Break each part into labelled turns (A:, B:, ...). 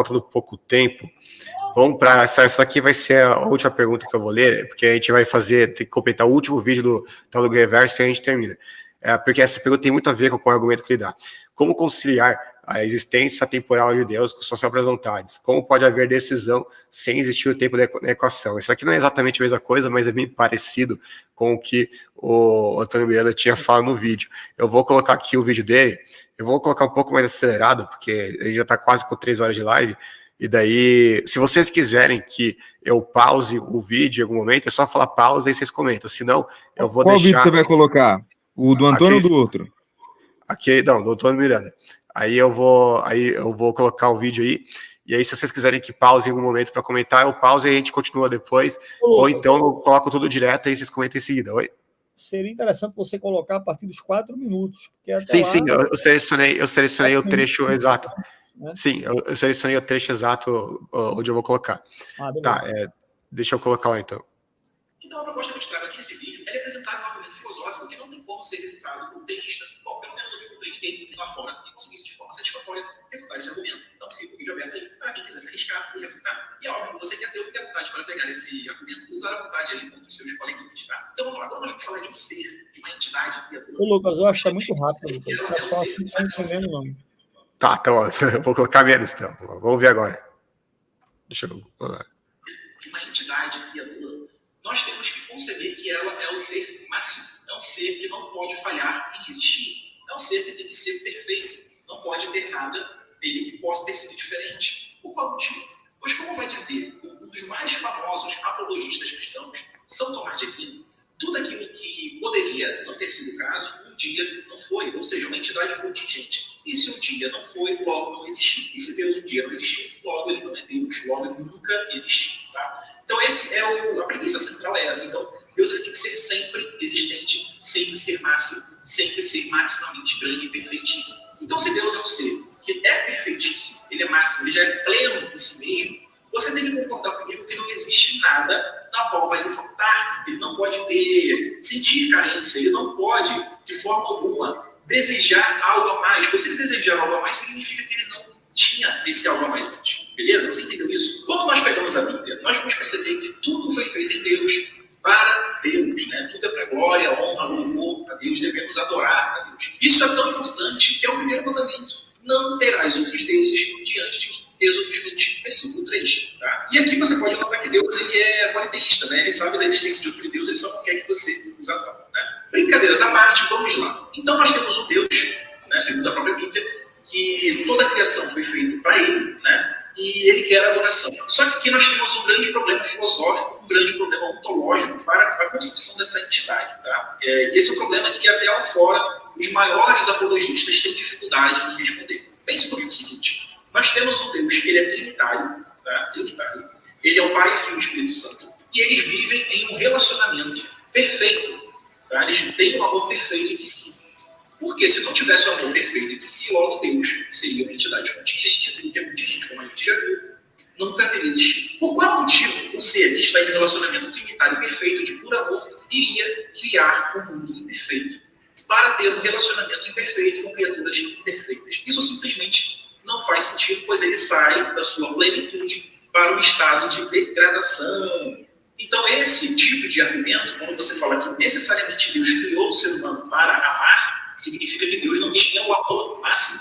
A: faltando pouco tempo, vamos para essa aqui vai ser a última pergunta que eu vou ler, porque a gente vai tem que completar o último vídeo do Teólogo Reverso e a gente termina. Porque essa pergunta tem muito a ver com o argumento que ele dá. Como conciliar a existência temporal de Deus com suas próprias vontades? Como pode haver decisão sem existir o tempo da equação? Isso aqui não é exatamente a mesma coisa, mas é bem parecido com o que o Antônio Miranda tinha falado no vídeo. Eu vou colocar aqui o vídeo dele, eu vou colocar um pouco mais acelerado, porque ele já está quase com 3 horas de live, e daí, se vocês quiserem que eu pause o vídeo em algum momento, é só falar pausa e vocês comentam, senão eu vou
B: Qual
A: deixar...
B: vídeo você vai colocar? O do Antônio ou do outro?
A: Não, do Antônio Miranda. Aí eu vou colocar o vídeo aí, e aí se vocês quiserem que pause em algum momento para comentar, eu pauso e a gente continua depois, ou então eu coloco tudo direto e vocês comentam em seguida. Oi?
C: Seria interessante você colocar a partir dos 4 minutos. Porque até
A: sim,
C: lá,
A: sim, eu selecionei o trecho exato. Né? Sim, eu selecionei o trecho exato onde eu vou colocar. Tá, deixa eu colocar lá então.
D: Então a proposta que eu te trago aqui nesse vídeo é apresentar um argumento filosófico que não tem como ser refutado por teísta. Bom, pelo menos eu não encontrei ninguém lá fora que conseguisse de forma satisfatória refutar esse argumento. Então fica o vídeo aberto aí para quem quiser se arriscar e refutar. E é óbvio, você quer ter a vontade para pegar esse argumento e usar a vontade aí contra os seus coleguinhas, tá? Então vamos lá, agora nós vamos falar de um ser, de uma entidade criatura.
C: Ô Lucas, eu acho que está muito rápido. Lucas. Não está entendendo não.
A: Tá, então eu vou colocar menos então. Vamos ver agora. Deixa eu...
D: De uma entidade criatura, nós temos que conceber que ela é o ser máximo. É um ser que não pode falhar em existir. É um ser que tem que ser perfeito. Não pode ter nada nele que possa ter sido diferente. Por qual motivo? Pois, como vai dizer um dos mais famosos apologistas cristãos, São Tomás de Aquino, tudo aquilo que poderia não ter sido o caso, um dia não foi. Ou seja, uma entidade contingente. E se um dia não foi, logo não existiu. E se Deus um dia não existiu, logo ele não é Deus. Logo ele nunca existiu. Tá? Então, a premissa central é essa. Então, Deus tem que ser sempre existente, sempre ser máximo, sempre ser maximamente grande e perfeitíssimo. Então, se Deus é um ser que é perfeitíssimo, ele é máximo, ele já é pleno em si mesmo, você tem que concordar comigo que não existe nada na qual vai lhe faltar. Ele não pode sentir carência, ele não pode, de forma alguma, desejar algo a mais. Pois se ele desejar algo a mais, significa que ele não tinha esse algo a mais antes. Beleza? Você entendeu isso? Quando nós pegamos a Bíblia, nós vamos perceber que tudo foi feito em Deus, para Deus, né? Tudo é para glória, honra, louvor a Deus, devemos adorar a Deus. Isso é tão importante que é o primeiro mandamento. Não terás outros deuses diante de mim. Êxodo 20, versículo 3. Tá? E aqui você pode notar que Deus ele é politeísta, né? Ele sabe da existência de outros deuses, ele só não quer que você os adore. Né? Brincadeiras à parte, vamos lá. Então nós temos um Deus, né, segundo a própria Bíblia, que toda a criação foi feita para ele, né? E ele quer adoração. Só que aqui nós temos um grande problema filosófico, um grande problema ontológico para a concepção dessa entidade. Tá? Esse é o problema que até lá fora os maiores apologistas têm dificuldade em responder. Pense comigo o seguinte, nós temos um Deus que ele é trinitário, tá? Trinitário. Ele é o Pai, Filho e Espírito Santo, e eles vivem em um relacionamento perfeito. Tá? Eles têm um amor perfeito entre si. Porque se não tivesse o amor perfeito entre si, logo Deus seria uma entidade contingente, tudo que é contingente, como a gente já viu, nunca teria existido. Por qual motivo o ser que está em relacionamento trinitário perfeito de puro amor iria criar um mundo imperfeito para ter um relacionamento imperfeito com criaturas imperfeitas? Isso simplesmente não faz sentido, pois ele sai da sua plenitude para um estado de degradação. Então, esse tipo de argumento, quando você fala que necessariamente Deus criou o ser humano para amar, significa que Deus não tinha o amor máximo.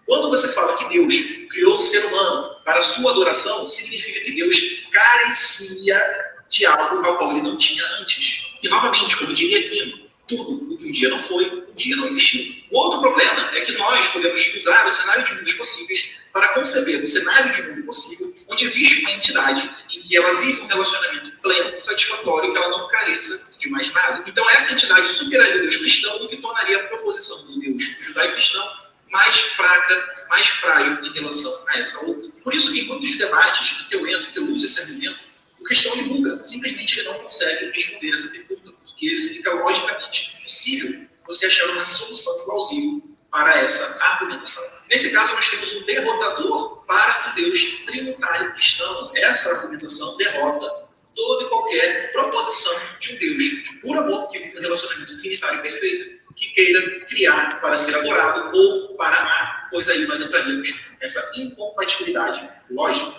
D: Quando você fala que Deus criou o ser humano para a sua adoração, significa que Deus carecia de algo ao qual ele não tinha antes. E, novamente, como diria Aquino, tudo o que um dia não foi, um dia não existiu. O outro problema é que nós podemos usar o cenário de mundos possíveis para conceber um cenário de mundo possível onde existe uma entidade em que ela vive um relacionamento pleno, satisfatório, que ela não careça de mais nada. Então, essa entidade superaria o Deus cristão, o que tornaria a proposição do Deus judaico-cristão mais fraca, mais frágil em relação a essa outra. Por isso que em muitos debates em que eu entro, que eu uso esse argumento, o cristão ele buga. Simplesmente ele não consegue responder essa pergunta, porque fica logicamente impossível você achar uma solução plausível para essa argumentação. Nesse caso, nós temos um derrotador para o Deus trinitário cristão. Essa argumentação derrota toda e qualquer proposição de um Deus de puro amor que vive um relacionamento trinitário perfeito. que queira criar para ser adorado ou para amar, pois aí nós entraríamos nessa incompatibilidade lógica.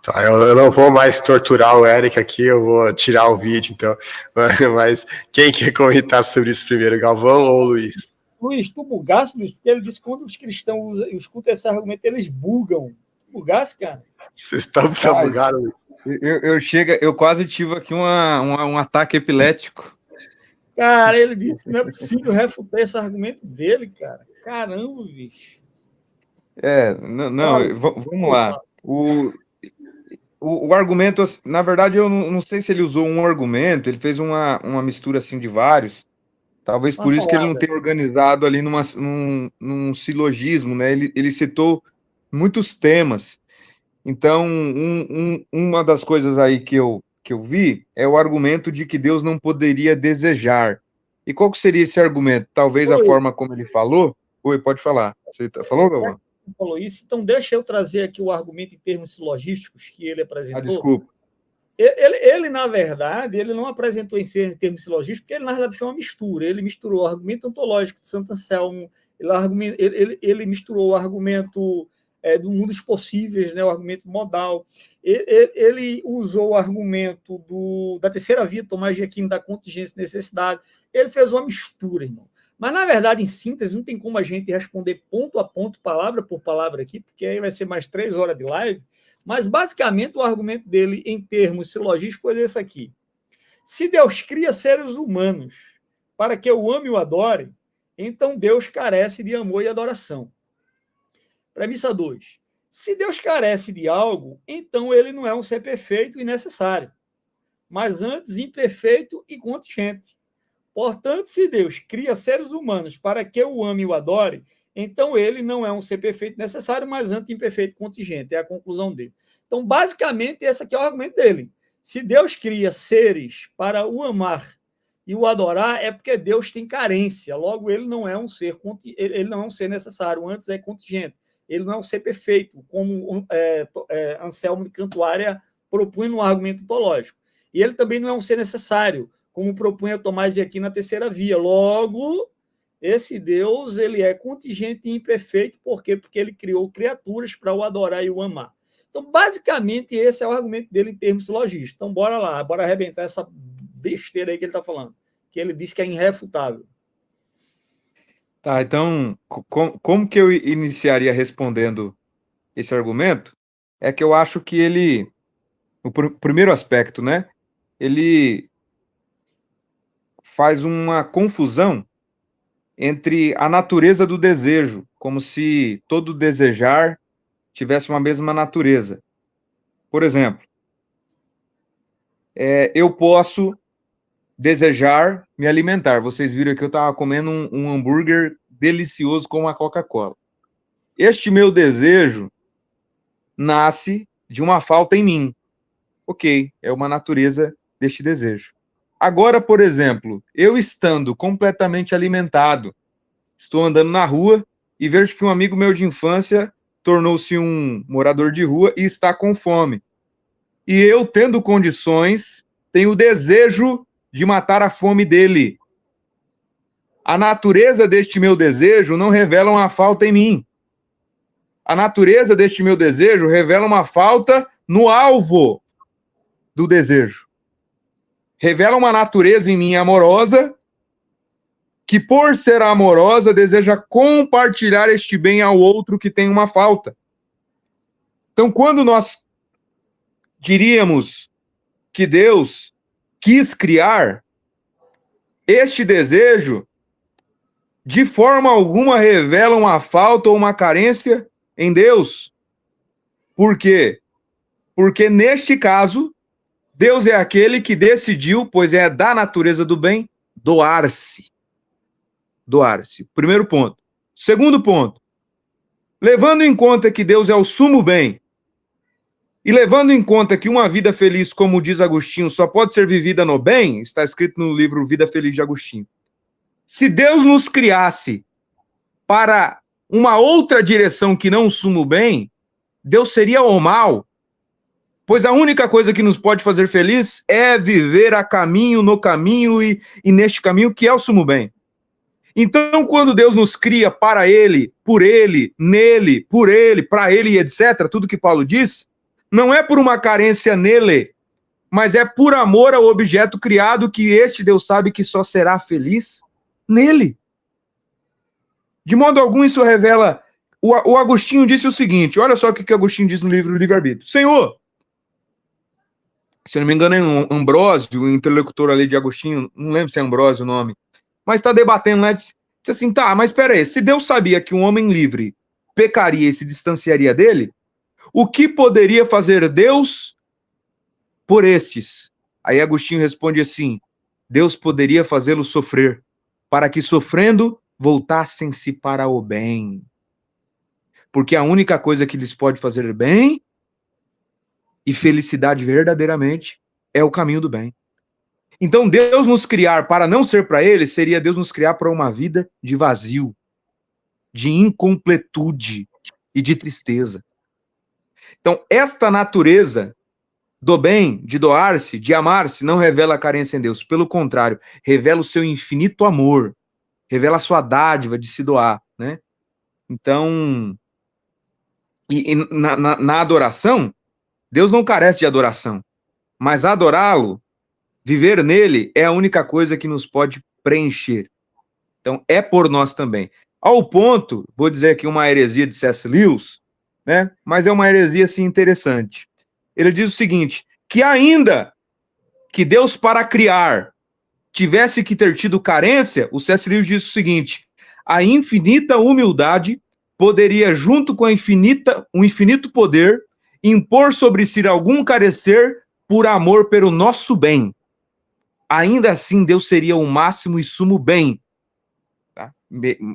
A: Tá, eu não vou mais torturar o Eric aqui, eu vou tirar o vídeo, então. Mas quem quer comentar sobre isso primeiro, Galvão ou Luiz?
C: Luiz, tu bugasse, Luiz? Porque ele disse que quando os cristãos escutam esse argumento, eles bugam. Bugasse, cara?
A: Vocês estão bugados, Luiz.
B: Eu quase tive aqui um ataque epilético.
C: Cara, ele disse que não é possível refutar esse argumento dele, cara. Caramba, bicho.
B: Vamos lá. O argumento, na verdade, eu não sei se ele usou um argumento, ele fez uma mistura assim de vários. Talvez por isso que ele não tenha organizado ali num silogismo, né? Ele citou muitos temas. Então, uma das coisas aí que eu vi é o argumento de que Deus não poderia desejar. E qual que seria esse argumento? Talvez a forma como ele falou. Oi, pode falar. Você falou, Galvão?
C: Falou isso, então deixa eu trazer aqui o argumento em termos silogísticos que ele apresentou.
B: Desculpa.
C: Ele, na verdade, ele não apresentou em termos silogísticos, porque ele, na verdade, foi uma mistura. Ele misturou o argumento ontológico de Santo Anselmo, ele misturou o argumento do mundo dos possíveis, né, o argumento modal. Ele usou o argumento da terceira via, Tomás de Aquino, da contingência e necessidade. Ele fez uma mistura, irmão. Mas, na verdade, em síntese, não tem como a gente responder ponto a ponto, palavra por palavra aqui, porque aí vai ser mais 3 horas de live. Mas, basicamente, o argumento dele, em termos silogísticos, foi esse aqui. Se Deus cria seres humanos para que eu ame e o adore, então Deus carece de amor e adoração. Premissa 2. Se Deus carece de algo, então ele não é um ser perfeito e necessário, mas antes imperfeito e contingente. Portanto, se Deus cria seres humanos para que eu o ame e o adore, então ele não é um ser perfeito necessário, mas antes imperfeito e contingente. É a conclusão dele. Então, basicamente, esse aqui é o argumento dele. Se Deus cria seres para o amar e o adorar, é porque Deus tem carência. Logo, ele não é um ser necessário, antes é contingente. Ele não é um ser perfeito, como Anselmo de Cantuária propunha no argumento ontológico. E ele também não é um ser necessário, como propunha Tomás de Aquino na terceira via. Logo, esse Deus ele é contingente e imperfeito. Por quê? Porque ele criou criaturas para o adorar e o amar. Então, basicamente, esse é o argumento dele em termos silogísticos. Então, bora lá, bora arrebentar essa besteira aí que ele está falando, que ele disse que é irrefutável.
B: Tá, então, como que eu iniciaria respondendo esse argumento? É que eu acho que ele, o primeiro aspecto, né, ele faz uma confusão entre a natureza do desejo, como se todo desejar tivesse uma mesma natureza. Por exemplo, eu posso desejar me alimentar. Vocês viram que eu estava comendo um hambúrguer delicioso com uma Coca-Cola. Este meu desejo nasce de uma falta em mim. Ok, é uma natureza deste desejo. Agora, por exemplo, eu estando completamente alimentado, estou andando na rua e vejo que um amigo meu de infância tornou-se um morador de rua e está com fome. E eu, tendo condições, tenho o desejo de matar a fome dele. A natureza deste meu desejo não revela uma falta em mim. A natureza deste meu desejo revela uma falta no alvo do desejo. Revela uma natureza em mim amorosa, que por ser amorosa deseja compartilhar este bem ao outro que tem uma falta. Então, quando nós diríamos que Deus quis criar, este desejo de forma alguma revela uma falta ou uma carência em Deus. Por quê? Porque neste caso, Deus é aquele que decidiu, pois é da natureza do bem, doar-se. Doar-se. Primeiro ponto. Segundo ponto. Levando em conta que Deus é o sumo bem, e levando em conta que uma vida feliz, como diz Agostinho, só pode ser vivida no bem, está escrito no livro Vida Feliz de Agostinho. Se Deus nos criasse para uma outra direção que não o sumo bem, Deus seria o mal. Pois a única coisa que nos pode fazer feliz é viver a caminho, no caminho e neste caminho que é o sumo bem. Então, quando Deus nos cria para Ele, por Ele, nele, por Ele, para Ele e etc., tudo que Paulo diz, não é por uma carência nele, mas é por amor ao objeto criado que este Deus sabe que só será feliz nele. De modo algum isso revela... O Agostinho disse o seguinte, olha só o que Agostinho diz no livro Livre-Arbítrio. Senhor, se eu não me engano é Ambrósio, o interlocutor ali de Agostinho, não lembro se é Ambrósio o nome, mas está debatendo lá, disse assim, tá, mas espera aí, se Deus sabia que um homem livre pecaria e se distanciaria dele, o que poderia fazer Deus por estes? Aí Agostinho responde assim, Deus poderia fazê-lo sofrer, para que sofrendo voltassem-se para o bem. Porque a única coisa que lhes pode fazer bem e felicidade verdadeiramente é o caminho do bem. Então, Deus nos criar para não ser para Ele, seria Deus nos criar para uma vida de vazio, de incompletude e de tristeza. Então, esta natureza do bem, de doar-se, de amar-se, não revela a carência em Deus. Pelo contrário, revela o seu infinito amor, revela a sua dádiva de se doar, né? Então, na adoração, Deus não carece de adoração, mas adorá-lo, viver nele, é a única coisa que nos pode preencher. Então, é por nós também. Ao ponto, vou dizer aqui uma heresia de C.S. Lewis, né? Mas é uma heresia, assim, interessante. Ele diz o seguinte, que ainda que Deus, para criar, tivesse que ter tido carência, o C.S. Lewis diz o seguinte, a infinita humildade poderia, junto com o infinito poder, impor sobre si algum carecer por amor pelo nosso bem. Ainda assim, Deus seria o máximo e sumo bem. Tá?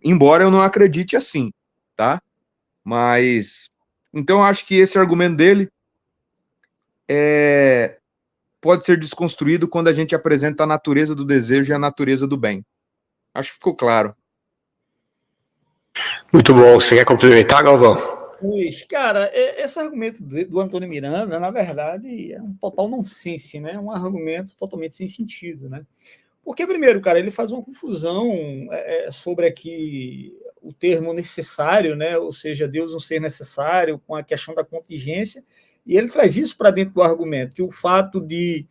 B: Embora eu não acredite assim, tá? Mas, então eu acho que esse argumento dele pode ser desconstruído quando a gente apresenta a natureza do desejo e a natureza do bem. Acho que ficou claro.
A: Muito bom. Você quer complementar, Galvão?
C: Pois, cara, esse argumento do Antônio Miranda, na verdade, é um total nonsense, né? Um argumento totalmente sem sentido, né? Porque, primeiro, cara, ele faz uma confusão sobre aqui o termo necessário, né? Ou seja, Deus um ser necessário, com a questão da contingência, e ele traz isso para dentro do argumento, que o fato de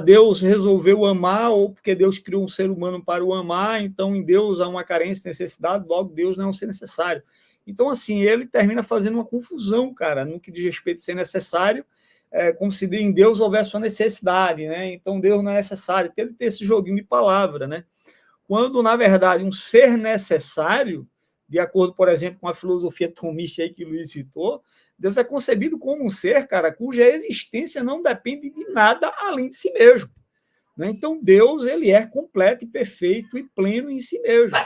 C: Deus resolveu amar, ou porque Deus criou um ser humano para o amar, então em Deus há uma carência, necessidade, logo Deus não é um ser necessário. Então, assim, ele termina fazendo uma confusão, cara, no que diz respeito a ser necessário, como se em Deus houvesse uma necessidade, né? Então Deus não é necessário. Ele tem esse joguinho de palavra, né? Quando, na verdade, um ser necessário, de acordo, por exemplo, com a filosofia tomista aí que o Luiz citou, Deus é concebido como um ser, cara, cuja existência não depende de nada além de si mesmo. Né? Então, Deus, ele é completo e perfeito e pleno em si mesmo.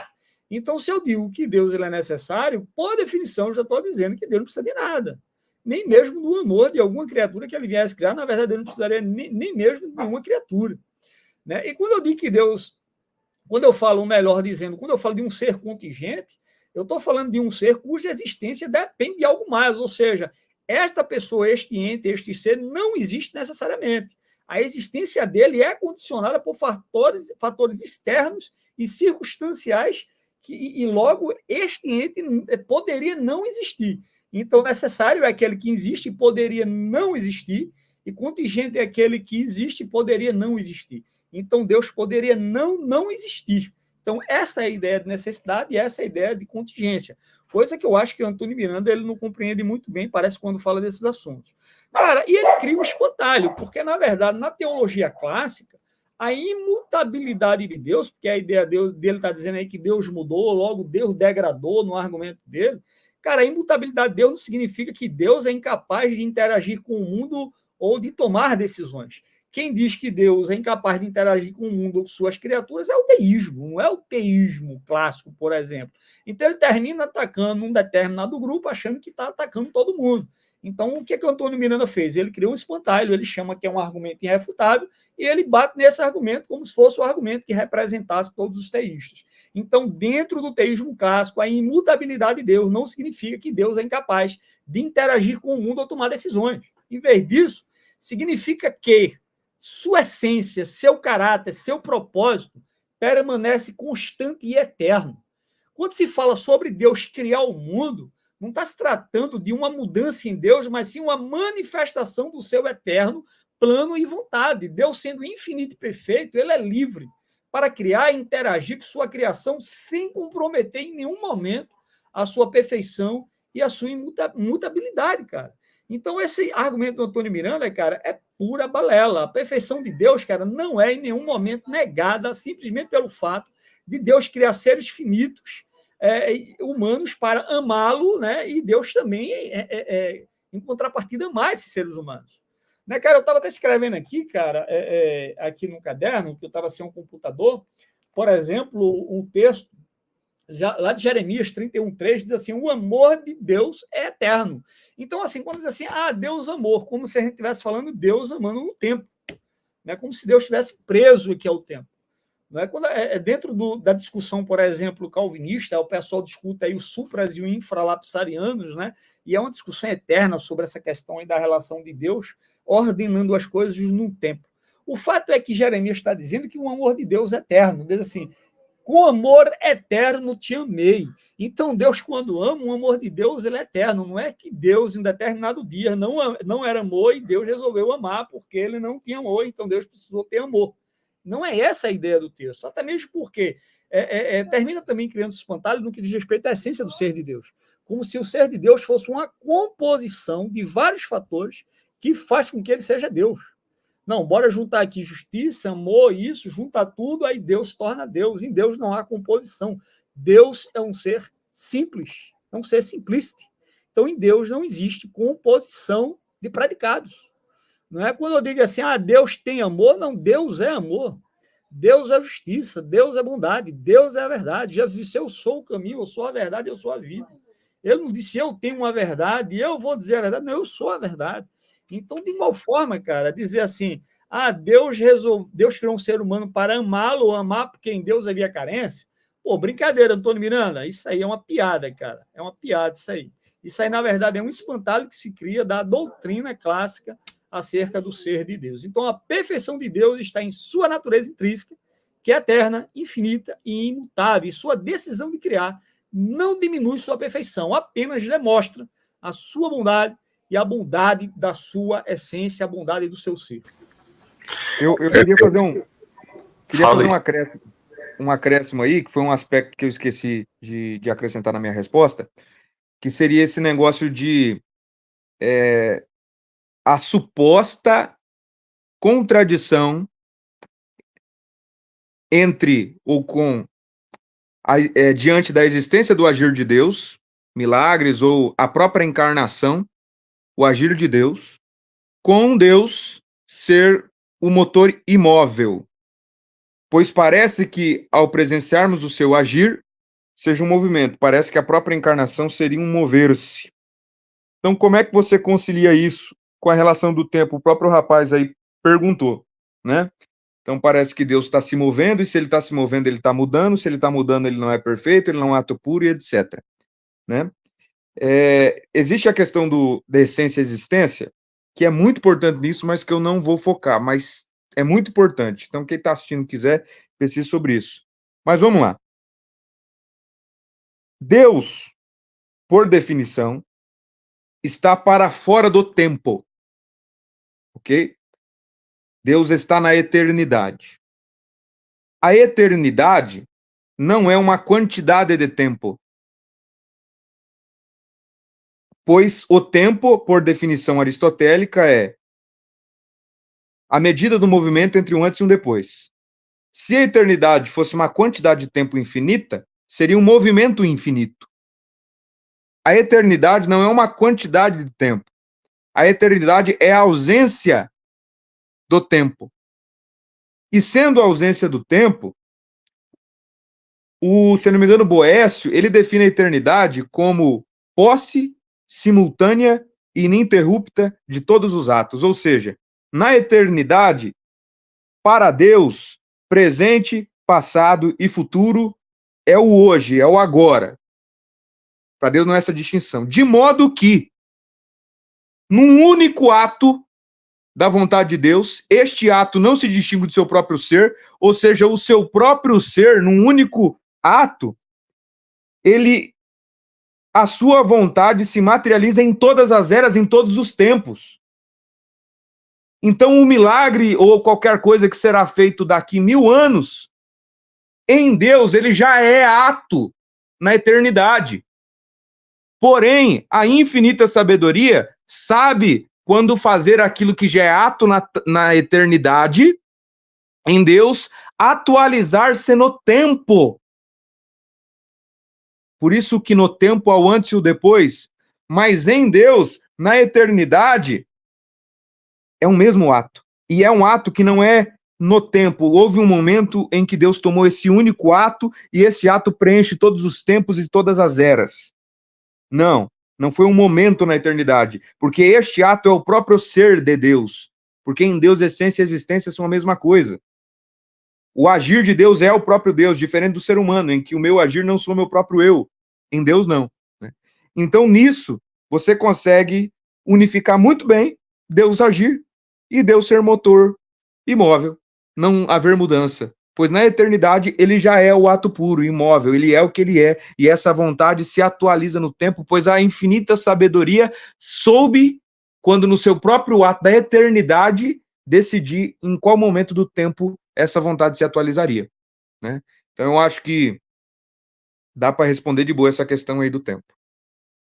C: Então, se eu digo que Deus ele é necessário, por definição, eu já estou dizendo que Deus não precisa de nada. Nem mesmo do amor de alguma criatura que ele viesse criar. Na verdade, Deus não precisaria nem mesmo de nenhuma criatura. Né? E quando eu digo que Deus, quando eu falo, melhor dizendo, quando eu falo de um ser contingente, eu estou falando de um ser cuja existência depende de algo mais, ou seja, esta pessoa, este ente, este ser não existe necessariamente. A existência dele é condicionada por fatores externos e circunstanciais e logo este ente poderia não existir. Então, necessário é aquele que existe e poderia não existir, e contingente é aquele que existe e poderia não existir. Então, Deus poderia não existir. Então, essa é a ideia de necessidade e essa é a ideia de contingência. Coisa que eu acho que o Antônio Miranda ele não compreende muito bem, parece, quando fala desses assuntos. Cara, e ele cria um espantalho, porque, na verdade, na teologia clássica, a imutabilidade de Deus, porque a ideia dele está dizendo aí que Deus mudou, logo Deus degradou no argumento dele. Cara, a imutabilidade de Deus não significa que Deus é incapaz de interagir com o mundo ou de tomar decisões. Quem diz que Deus é incapaz de interagir com o mundo ou com suas criaturas é o deísmo, não é o teísmo clássico, por exemplo. Então ele termina atacando um determinado grupo, achando que está atacando todo mundo. Então o que o Antônio Miranda fez? Ele criou um espantalho, ele chama que é um argumento irrefutável, e ele bate nesse argumento como se fosse o argumento que representasse todos os teístas. Então, dentro do teísmo clássico, a imutabilidade de Deus não significa que Deus é incapaz de interagir com o mundo ou tomar decisões. Em vez disso, significa que sua essência, seu caráter, seu propósito permanece constante e eterno. Quando se fala sobre Deus criar o mundo, não está se tratando de uma mudança em Deus, mas sim uma manifestação do seu eterno plano e vontade. Deus, sendo infinito e perfeito, ele é livre para criar e interagir com sua criação sem comprometer em nenhum momento a sua perfeição e a sua imutabilidade, cara. Então, esse argumento do Antônio Miranda, cara, é pura balela. A perfeição de Deus, cara, não é em nenhum momento negada simplesmente pelo fato de Deus criar seres finitos, humanos, para amá-lo, né? E Deus também, em contrapartida, amar esses seres humanos. Né, cara, eu estava até escrevendo aqui, cara, aqui no caderno, que eu estava sem um computador, por exemplo, um texto lá de Jeremias 31:3 diz assim: o amor de Deus é eterno. Então, assim, quando diz assim, Deus amor, como se a gente estivesse falando Deus amando no tempo, né? Como se Deus estivesse preso aqui ao tempo. Não é? Quando dentro da discussão, por exemplo, calvinista, o pessoal discute aí os supras e os infralapsarianos, né? E é uma discussão eterna sobre essa questão aí da relação de Deus ordenando as coisas num tempo. O fato é que Jeremias está dizendo que o amor de Deus é eterno. Diz assim: com amor eterno te amei. Então, Deus, quando ama, o amor de Deus ele é eterno. Não é que Deus, em determinado dia, não era amor e Deus resolveu amar porque ele não tinha amor, então Deus precisou ter amor. Não é essa a ideia do texto, até mesmo porque termina também criando espantalho no que diz respeito à essência do ser de Deus. Como se o ser de Deus fosse uma composição de vários fatores que faz com que ele seja Deus. Não, bora juntar aqui justiça, amor, isso, junta tudo, aí Deus se torna Deus. Em Deus não há composição. Deus é um ser simples, é um ser simplicity. Então, em Deus não existe composição de predicados. Não é quando eu digo assim, Deus tem amor, não, Deus é amor. Deus é justiça, Deus é bondade, Deus é a verdade. Jesus disse, eu sou o caminho, eu sou a verdade, eu sou a vida. Ele não disse, eu tenho uma verdade, eu vou dizer a verdade. Não, eu sou a verdade. Então, de igual forma, cara, dizer assim, Deus criou um ser humano para amá-lo, ou amar porque em Deus havia carência. Pô, brincadeira, Antônio Miranda, isso aí é uma piada, cara. É uma piada isso aí. Isso aí, na verdade, é um espantalho que se cria da doutrina clássica acerca do ser de Deus. Então, a perfeição de Deus está em sua natureza intrínseca, que é eterna, infinita e imutável. E sua decisão de criar não diminui sua perfeição, apenas demonstra a sua bondade e a bondade da sua essência, a bondade do seu ser.
B: Eu queria fazer um acréscimo aí, que foi um aspecto que eu esqueci de acrescentar na minha resposta, que seria esse negócio de a suposta contradição entre ou com diante da existência do agir de Deus, milagres ou a própria encarnação, o agir de Deus, com Deus ser o motor imóvel, pois parece que ao presenciarmos o seu agir, seja um movimento, parece que a própria encarnação seria um mover-se. Então, como é que você concilia isso com a relação do tempo? O próprio rapaz aí perguntou, né? Então, parece que Deus está se movendo, e se ele está se movendo, ele está mudando, se ele está mudando, ele não é perfeito, ele não é um ato puro, e etc. Né? Existe a questão da essência e existência, que é muito importante nisso, mas que eu não vou focar, mas é muito importante. Então, quem está assistindo quiser, pesquise sobre isso. Mas vamos lá. Deus, por definição, está para fora do tempo. Ok? Deus está na eternidade. A eternidade não é uma quantidade de tempo, pois o tempo, por definição aristotélica, é a medida do movimento entre um antes e um depois. Se a eternidade fosse uma quantidade de tempo infinita, seria um movimento infinito. A eternidade não é uma quantidade de tempo. A eternidade é a ausência do tempo. E sendo a ausência do tempo, se não me engano, Boécio, ele define a eternidade como posse simultânea e ininterrupta de todos os atos. Ou seja, na eternidade, para Deus, presente, passado e futuro é o hoje, é o agora. Para Deus não é essa distinção. De modo que, num único ato, da vontade de Deus, este ato não se distingue do seu próprio ser, ou seja, o seu próprio ser, num único ato, a sua vontade se materializa em todas as eras, em todos os tempos. Então, um milagre ou qualquer coisa que será feito daqui 1000 anos, em Deus, ele já é ato na eternidade. Porém, a infinita sabedoria sabe quando fazer aquilo que já é ato na eternidade, em Deus, atualizar-se no tempo. Por isso que no tempo há o antes e o depois, mas em Deus, na eternidade, é um mesmo ato. E é um ato que não é no tempo. Houve um momento em que Deus tomou esse único ato e esse ato preenche todos os tempos e todas as eras. Não foi um momento na eternidade, porque este ato é o próprio ser de Deus. Porque em Deus, essência e existência são a mesma coisa. O agir de Deus é o próprio Deus, diferente do ser humano, em que o meu agir não sou o meu próprio eu. Em Deus, não. Então, nisso, você consegue unificar muito bem Deus agir e Deus ser motor imóvel, não haver mudança. Pois na eternidade ele já é o ato puro, imóvel, ele é o que ele é, e essa vontade se atualiza no tempo, pois a infinita sabedoria soube, quando no seu próprio ato da eternidade, decidir em qual momento do tempo essa vontade se atualizaria. Né? Então eu acho que dá para responder de boa essa questão aí do tempo.